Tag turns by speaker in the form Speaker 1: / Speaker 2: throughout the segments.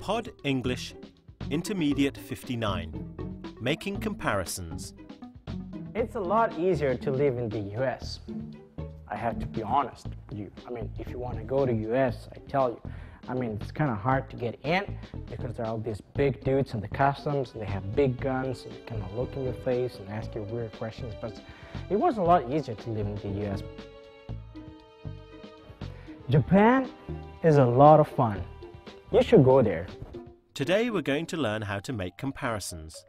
Speaker 1: Pod English Intermediate 59, Making Comparisons.
Speaker 2: It's a lot easier to live in the US. I have to be honest with you. If you want to go to US, I tell you, it's kind of hard to get in because there are all these big dudes in the customs and they have big guns and they kind of look in your face and ask you weird questions, but it was a lot easier to live in the US. Japan is a lot of fun. You should go there.
Speaker 1: Today we're going to learn how to make comparisons.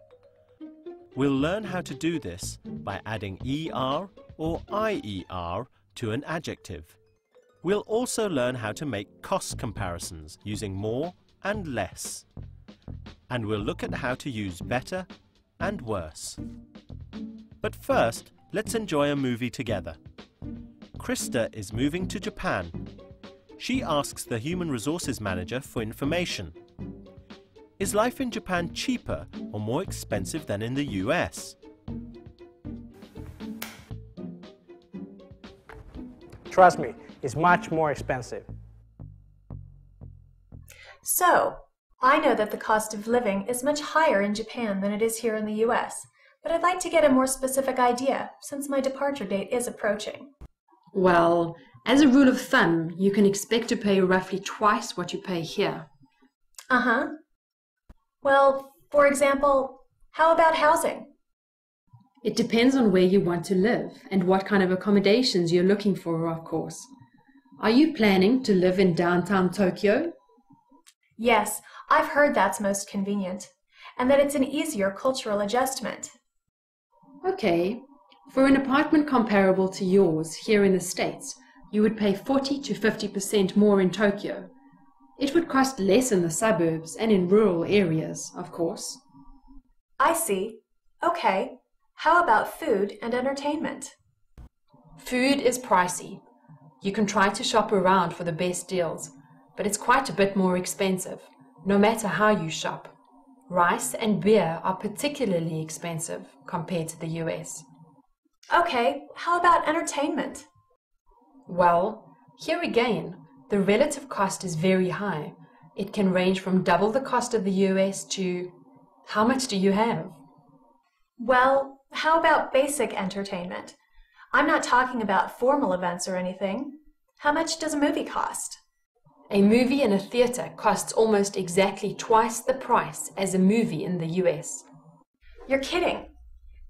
Speaker 1: We'll learn how to do this by adding ER or IER to an adjective. We'll also learn how to make cost comparisons using more and less. And we'll look at how to use better and worse. But first, let's enjoy a movie together. Krista is moving to Japan. She asks the human resources manager for information. Is life in Japan cheaper or more expensive than in the US?
Speaker 2: Trust me, it's much more expensive.
Speaker 3: So, I know that the cost of living is much higher in Japan than it is here in the US, but I'd like to get a more specific idea since my departure date is approaching.
Speaker 4: Well, as a rule of thumb, you can expect to pay roughly twice what you pay here.
Speaker 3: Uh-huh. Well, for example, how about housing?
Speaker 4: It depends on where you want to live and what kind of accommodations you're looking for, of course. Are you planning to live in downtown Tokyo?
Speaker 3: Yes, I've heard that's most convenient, and that it's an easier cultural adjustment.
Speaker 4: Okay. For an apartment comparable to yours here in the States, you would pay 40 to 50% more in Tokyo. It would cost less in the suburbs and in rural areas, of course.
Speaker 3: I see. Okay. How about food and entertainment?
Speaker 4: Food is pricey. You can try to shop around for the best deals, but it's quite a bit more expensive, no matter how you shop. Rice and beer are particularly expensive compared to the US.
Speaker 3: Okay, how about entertainment?
Speaker 4: Well, here again, the relative cost is very high. It can range from double the cost of the US to... How much do you have?
Speaker 3: Well, how about basic entertainment? I'm not talking about formal events or anything. How much does a movie cost?
Speaker 4: A movie in a theater costs almost exactly twice the price as a movie in the US.
Speaker 3: You're kidding.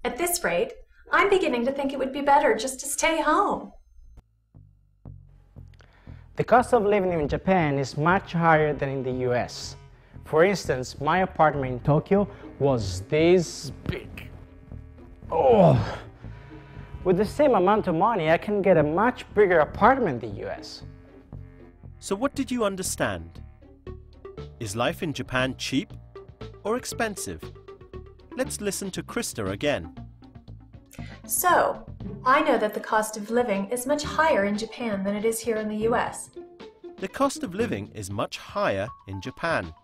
Speaker 3: At this rate, I'm beginning to think it would be better just to stay home.
Speaker 2: The cost of living in Japan is much higher than in the US. For instance, my apartment in Tokyo was this big. Oh! With the same amount of money, I can get a much bigger apartment in the US.
Speaker 1: So what did you understand? Is life in Japan cheap or expensive? Let's listen to Krista again.
Speaker 3: So, I know that the cost of living is much higher in Japan than it is here in the US.
Speaker 1: The cost of living is much higher in Japan.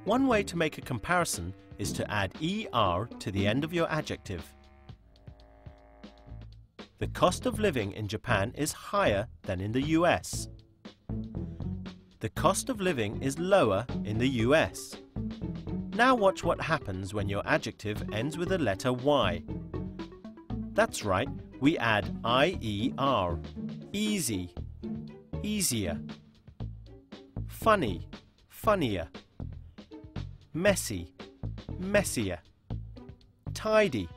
Speaker 1: One way to make a comparison is to add ER to the end of your adjective. The cost of living in Japan is higher than in the US. The cost of living is lower in the US. Now watch what happens when your adjective ends with the letter Y. That's right, we add IER. Easy, easier. Funny, funnier. Messy, messier. Tidy,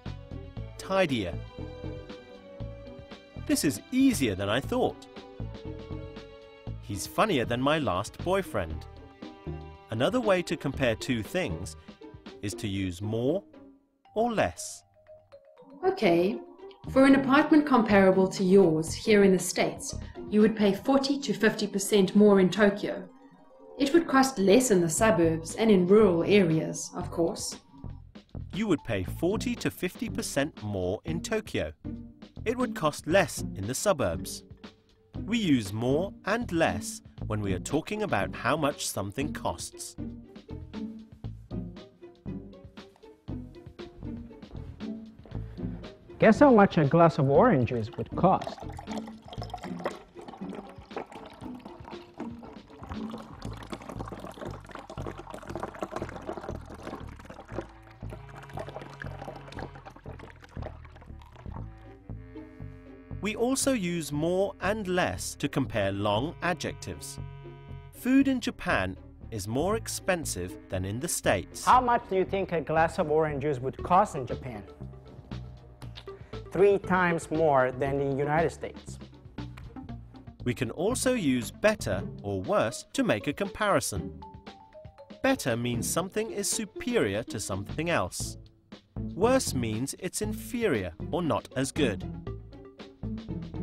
Speaker 1: tidier. This is easier than I thought. He's funnier than my last boyfriend. Another way to compare two things is to use more or less.
Speaker 4: Okay, for an apartment comparable to yours here in the States, you would pay 40 to 50% more in Tokyo. It would cost less in the suburbs and in rural areas, of course.
Speaker 1: You would pay 40 to 50% more in Tokyo. It would cost less in the suburbs. We use more and less when we are talking about how much something costs.
Speaker 2: Guess how much a glass of orange juice would cost?
Speaker 1: We also use more and less to compare long adjectives. Food in Japan is more expensive than in the States.
Speaker 2: How much do you think a glass of orange juice would cost in Japan? 3 times more than in the United States.
Speaker 1: We can also use better or worse to make a comparison. Better means something is superior to something else. Worse means it's inferior or not as good.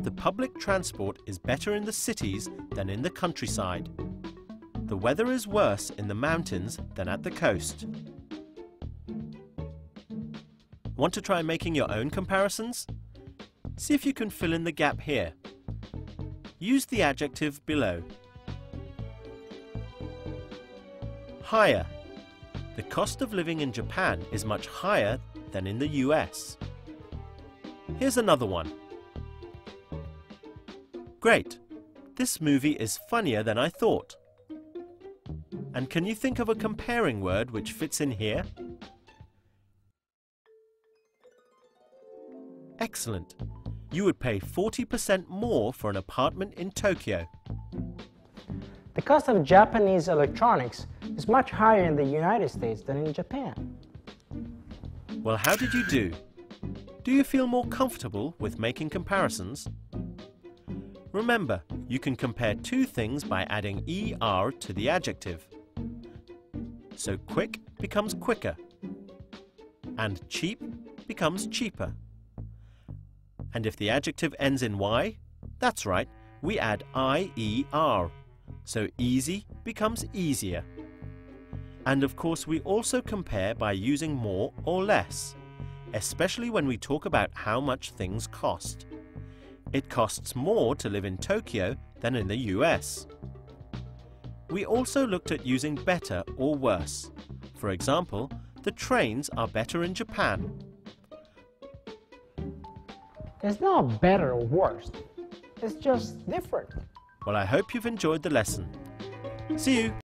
Speaker 1: The public transport is better in the cities than in the countryside. The weather is worse in the mountains than at the coast. Want to try making your own comparisons? See if you can fill in the gap here. Use the adjective below. Higher. The cost of living in Japan is much higher than in the US. Here's another one. Great! This movie is funnier than I thought. And can you think of a comparing word which fits in here? Excellent! You would pay 40% more for an apartment in Tokyo.
Speaker 2: The cost of Japanese electronics is much higher in the United States than in Japan.
Speaker 1: Well, how did you do? Do you feel more comfortable with making comparisons? Remember, you can compare two things by adding ER to the adjective. So quick becomes quicker, and cheap becomes cheaper. And if the adjective ends in Y, that's right, we add IER. So easy becomes easier. And of course, we also compare by using more or less, especially when we talk about how much things cost. It costs more to live in Tokyo than in the US. We also looked at using better or worse. For example, the trains are better in Japan.
Speaker 2: It's not better or worse. It's just different.
Speaker 1: Well, I hope you've enjoyed the lesson. See you!